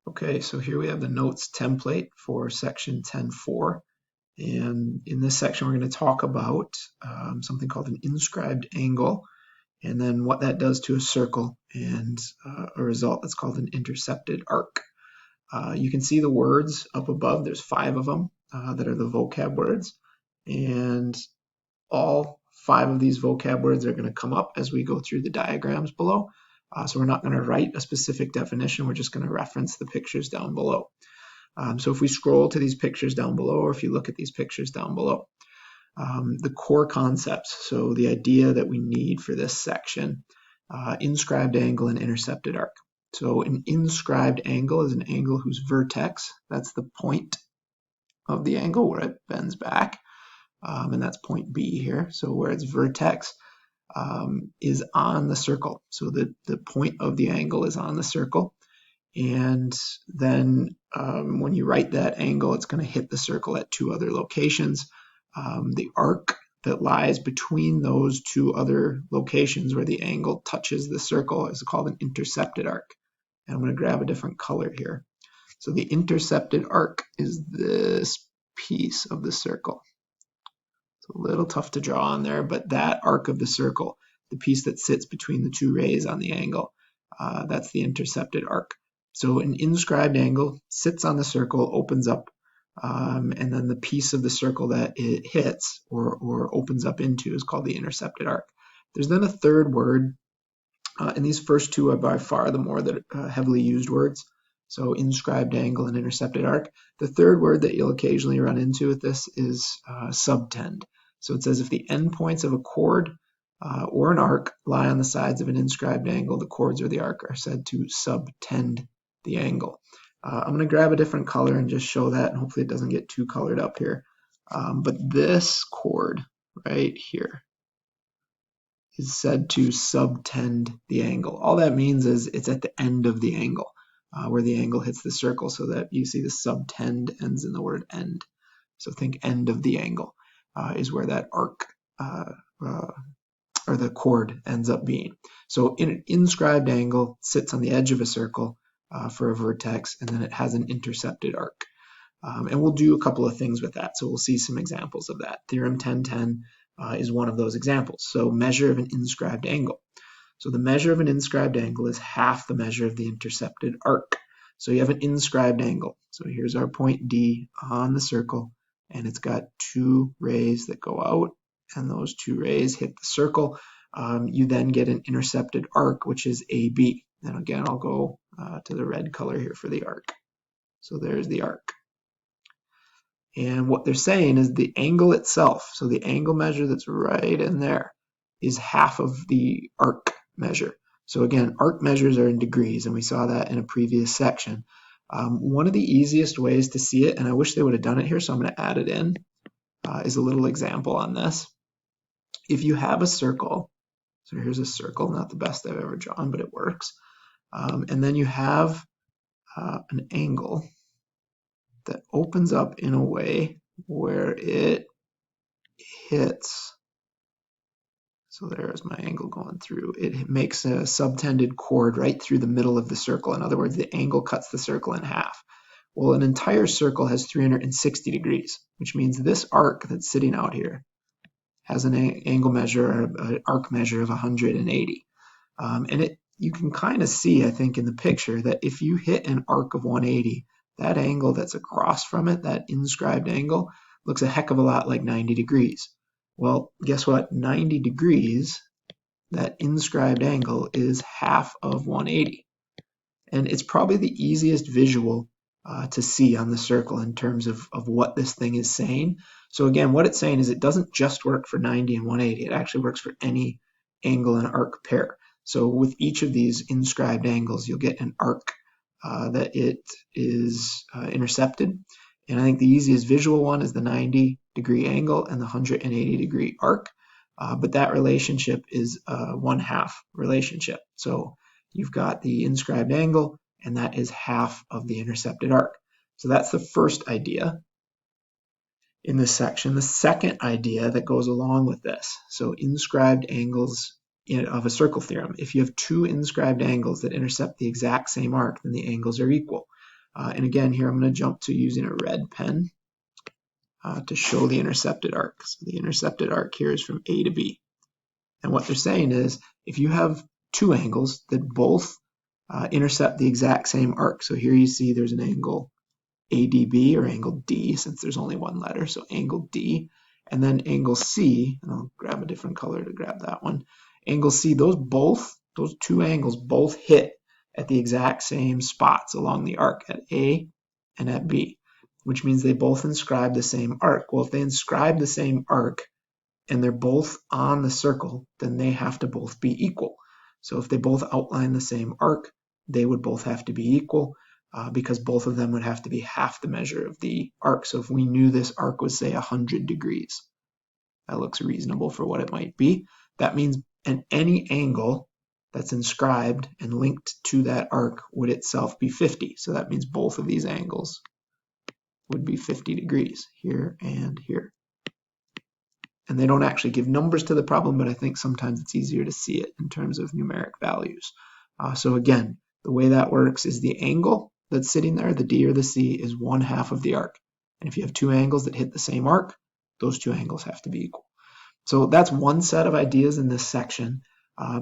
Okay, so here we have the notes template for section 10.4. And in this section, we're going to talk about something called an inscribed angle, and then what that does to a circle, and a result that's called an intercepted arc. You can see the words up above. There's 5 of them that are the vocab words. And all 5 of these vocab words are going to come up as we go through the diagrams below. So we're not going to write a specific definition. We're just going to reference the pictures down below. So if we scroll to these pictures down below, or if you look at these pictures down below, the core concepts, so the idea that we need for this section, inscribed angle and intercepted arc. So an inscribed angle is an angle whose vertex, that's the point of the angle where it bends back, and that's point B here. So where its vertex is on the circle. So the point of the angle is on the circle. And then when you write that angle, it's going to hit the circle at 2 other locations. The arc that lies between those 2 other locations where the angle touches the circle is called an intercepted arc. And I'm going to grab a different color here. So the intercepted arc is this piece of the circle. It's a little tough to draw on there, but that arc of the circle, the piece that sits between the 2 rays on the angle, that's the intercepted arc. So an inscribed angle sits on the circle, opens up, and then the piece of the circle that it hits or opens up into is called the intercepted arc. There's then a third word, and these first 2 are by far the more heavily used words. So inscribed angle and intercepted arc. The third word that you'll occasionally run into with this is subtend. So it says if the endpoints of a chord or an arc lie on the sides of an inscribed angle, the chords or the arc are said to subtend the angle. I'm going to grab a different color and just show that, and hopefully it doesn't get too colored up here. But this chord right here is said to subtend the angle. All that means is it's at the end of the angle, where the angle hits the circle, so that you see the subtend ends in the word end. So think end of the angle is where that arc or the chord ends up being. So in an inscribed angle sits on the edge of a circle for a vertex, and then it has an intercepted arc. And we'll do a couple of things with that. So we'll see some examples of that. Theorem 10.10 is one of those examples. So measure of an inscribed angle. So the measure of an inscribed angle is half the measure of the intercepted arc. So you have an inscribed angle. So here's our point D on the circle, and it's got 2 rays that go out, and those 2 rays hit the circle. You then get an intercepted arc, which is AB. And again, I'll go to the red color here for the arc. So there's the arc. And what they're saying is the angle itself, so the angle measure that's right in there, is half of the arc measure. So again, arc measures are in degrees, and we saw that in a previous section. One of the easiest ways to see it, and I wish they would have done it here, so I'm going to add it in, is a little example on this. If you have a circle, so here's a circle, not the best I've ever drawn, but it works. And then you have an angle that opens up in a way where it hits. So there's my angle going through. It makes a subtended chord right through the middle of the circle. In other words, the angle cuts the circle in half. Well, an entire circle has 360 degrees, which means this arc that's sitting out here has an angle measure, an arc measure of 180. And you can kind of see, I think, in the picture that if you hit an arc of 180, that angle that's across from it, that inscribed angle, looks a heck of a lot like 90 degrees. Well, guess what? 90 degrees, that inscribed angle, is half of 180. And it's probably the easiest visual to see on the circle in terms of what this thing is saying. So again, what it's saying is it doesn't just work for 90 and 180. It actually works for any angle and arc pair. So with each of these inscribed angles, you'll get an arc that it is intercepted. And I think the easiest visual one is the 90-degree angle and the 180-degree arc. But that relationship is a 1/2 relationship. So you've got the inscribed angle, and that is half of the intercepted arc. So that's the first idea in this section. The second idea that goes along with this, so inscribed angles of a circle theorem. If you have 2 inscribed angles that intercept the exact same arc, then the angles are equal. And again, here I'm going to jump to using a red pen to show the intercepted arc. So the intercepted arc here is from A to B. And what they're saying is, if you have two angles that both intercept the exact same arc, so here you see there's an angle ADB, or angle D, since there's only one letter, so angle D, and then angle C, and I'll grab a different color to grab that one. Angle C, those two angles both hit at the exact same spots along the arc, at A and at B, which means they both inscribe the same arc. Well, if they inscribe the same arc and they're both on the circle, then they have to both be equal. So if they both outline the same arc, they would both have to be equal, because both of them would have to be half the measure of the arc. So if we knew this arc was, say, 100 degrees, that looks reasonable for what it might be. That means any angle that's inscribed and linked to that arc would itself be 50. So that means both of these angles would be 50 degrees, here and here. And they don't actually give numbers to the problem, but I think sometimes it's easier to see it in terms of numeric values. So again, the way that works is the angle that's sitting there, the D or the C, is 1/2 of the arc. And if you have two angles that hit the same arc, those two angles have to be equal. So that's one set of ideas in this section.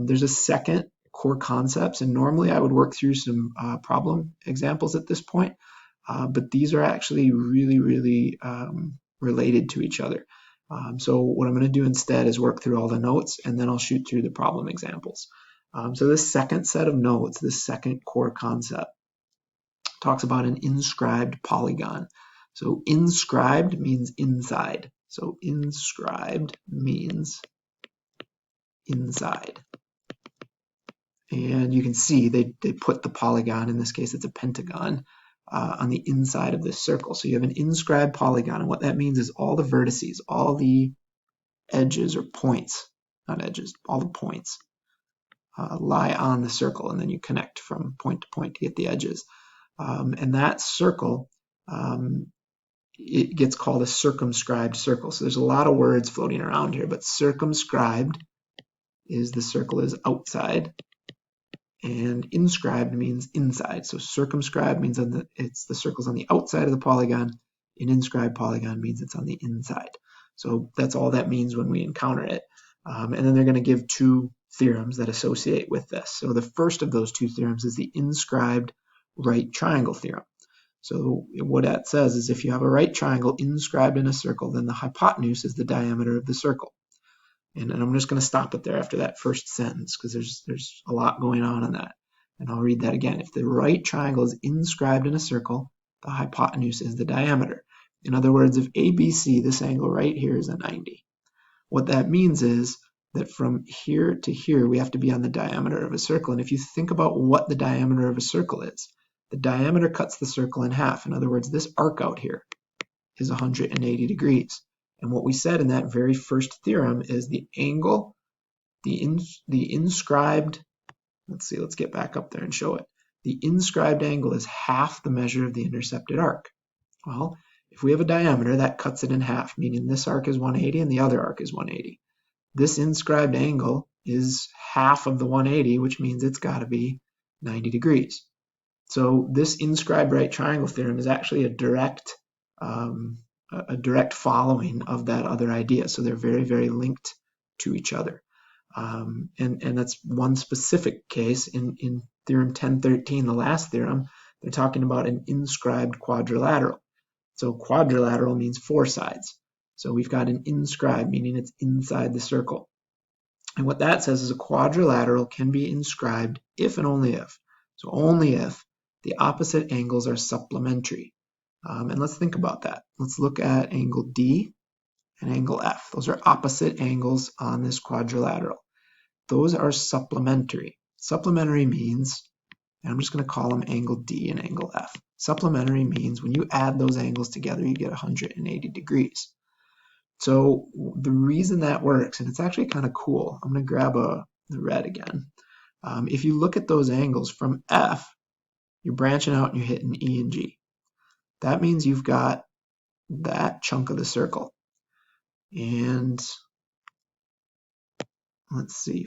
There's a second, core concepts, and normally I would work through some problem examples at this point, but these are actually really related to each other. So what I'm going to do instead is work through all the notes, and then I'll shoot through the problem examples. So this second set of notes, this second core concept, talks about an inscribed polygon. So inscribed means inside. So inscribed means inside. And you can see they put the polygon, in this case it's a pentagon, on the inside of this circle. So you have an inscribed polygon, and what that means is all the vertices, all the edges or points, not edges, all the points lie on the circle, and then you connect from point to point to get the edges. And that circle, it gets called a circumscribed circle. So there's a lot of words floating around here, but circumscribed is the circle is outside, and inscribed means inside. So circumscribed means it's the circle's on the outside of the polygon, and inscribed polygon means it's on the inside. So that's all that means when we encounter it. And then they're going to give two theorems that associate with this. So the first of those two theorems is the inscribed right triangle theorem. So what that says is, if you have a right triangle inscribed in a circle, then the hypotenuse is the diameter of the circle. And I'm just going to stop it there after that first sentence, because there's a lot going on in that. And I'll read that again. If the right triangle is inscribed in a circle, the hypotenuse is the diameter. In other words, if ABC, this angle right here, is a 90. What that means is that from here to here, we have to be on the diameter of a circle. And if you think about what the diameter of a circle is, the diameter cuts the circle in half. In other words, this arc out here is 180 degrees. And what we said in that very first theorem is the angle, the inscribed, let's get back up there and show it. The inscribed angle is half the measure of the intercepted arc. Well, if we have a diameter, that cuts it in half, meaning this arc is 180 and the other arc is 180. This inscribed angle is half of the 180, which means it's got to be 90 degrees. So this inscribed right triangle theorem is actually a direct following of that other idea. So they're very linked to each other. And that's one specific case in theorem 1013, the last theorem. They're talking about an inscribed quadrilateral. So quadrilateral means four sides. So we've got an inscribed, meaning it's inside the circle. And what that says is a quadrilateral can be inscribed if and only if. So only if the opposite angles are supplementary. And let's think about that. Let's look at angle D and angle F. Those are opposite angles on this quadrilateral. Those are supplementary. Supplementary means, and I'm just going to call them angle D and angle F. Supplementary means when you add those angles together, you get 180 degrees. So the reason that works, and it's actually kind of cool, I'm going to grab the red again. If you look at those angles from F, you're branching out and you're hitting E and G. That means you've got that chunk of the circle. And let's see,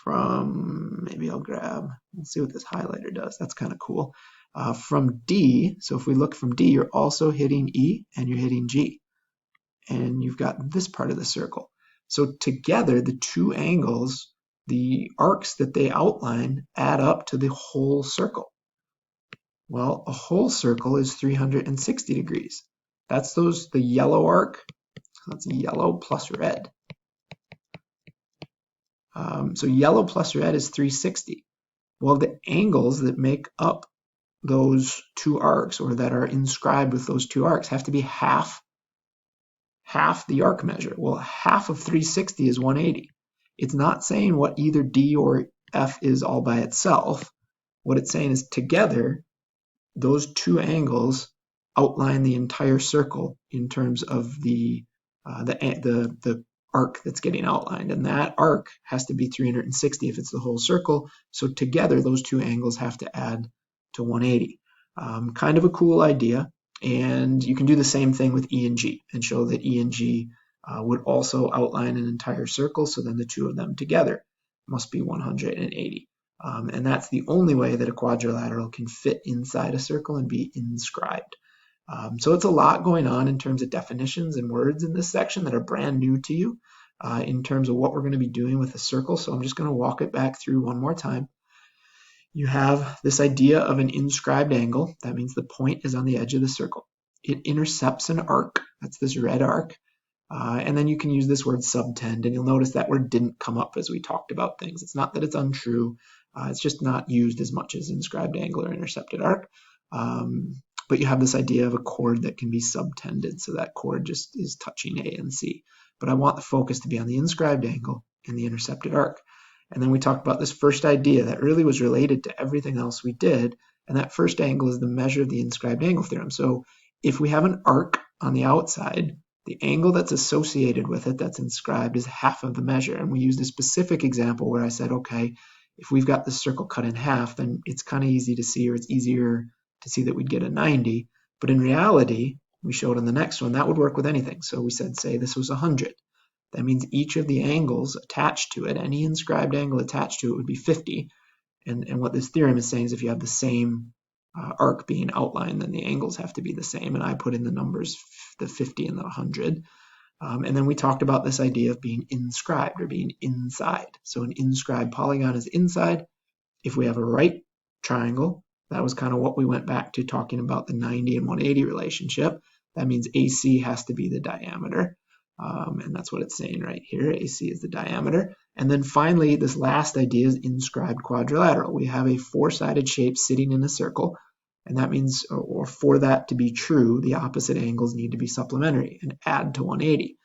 maybe I'll grab, let's see what this highlighter does. That's kind of cool. From D, so if we look from D, you're also hitting E and you're hitting G. And you've got this part of the circle. So together, the two angles, the arcs that they outline, add up to the whole circle. Well, a whole circle is 360 degrees. That's the yellow arc. That's yellow plus red. So yellow plus red is 360. Well, the angles that make up those two arcs, or that are inscribed with those two arcs, have to be half the arc measure. Well, half of 360 is 180. It's not saying what either D or F is all by itself. What it's saying is together, those two angles outline the entire circle in terms of the arc that's getting outlined, and that arc has to be 360 if it's the whole circle. So together, those two angles have to add to 180. Kind of a cool idea, and you can do the same thing with E and G and show that E and G would also outline an entire circle, so then the two of them together must be 180. And that's the only way that a quadrilateral can fit inside a circle and be inscribed. So it's a lot going on in terms of definitions and words in this section that are brand new to you in terms of what we're going to be doing with a circle. So I'm just going to walk it back through one more time. You have this idea of an inscribed angle. That means the point is on the edge of the circle. It intercepts an arc. That's this red arc. And then you can use this word subtend, and you'll notice that word didn't come up as we talked about things. It's not that it's untrue. It's just not used as much as inscribed angle or intercepted arc. But you have this idea of a chord that can be subtended, so that chord just is touching A and C. But I want the focus to be on the inscribed angle and the intercepted arc. And then we talked about this first idea that really was related to everything else we did, and that first angle is the measure of the inscribed angle theorem. So if we have an arc on the outside, the angle that's associated with it that's inscribed is half of the measure. And we used a specific example where I said, okay, if we've got this circle cut in half, then it's kind of easy to see, or it's easier to see that we'd get a 90. But in reality, we showed on the next one, that would work with anything. So we said, say this was 100. That means each of the angles attached to it, any inscribed angle attached to it, would be 50. And what this theorem is saying is if you have the same arc being outlined, then the angles have to be the same. And I put in the numbers, the 50 and the 100. And then we talked about this idea of being inscribed or being inside. So an inscribed polygon is inside. If we have a right triangle, that was kind of what we went back to talking about the 90 and 180 relationship. That means AC has to be the diameter. And that's what it's saying right here. AC is the diameter. And then finally, this last idea is inscribed quadrilateral. We have a four-sided shape sitting in a circle. And that means, or for that to be true, the opposite angles need to be supplementary and add to 180.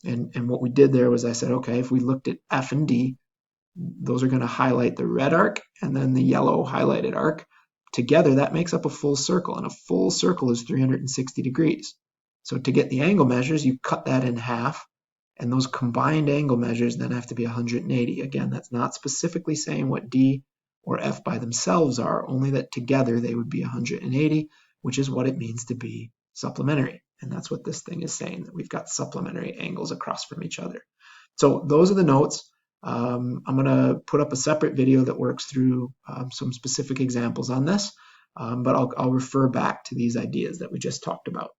And what we did there was I said, okay, if we looked at F and D, those are going to highlight the red arc and then the yellow highlighted arc. Together, that makes up a full circle. And a full circle is 360 degrees. So to get the angle measures, you cut that in half. And those combined angle measures then have to be 180. Again, that's not specifically saying what D or F by themselves are, only that together they would be 180, which is what it means to be supplementary. And that's what this thing is saying, that we've got supplementary angles across from each other. So those are the notes. I'm going to put up a separate video that works through some specific examples on this, but I'll refer back to these ideas that we just talked about.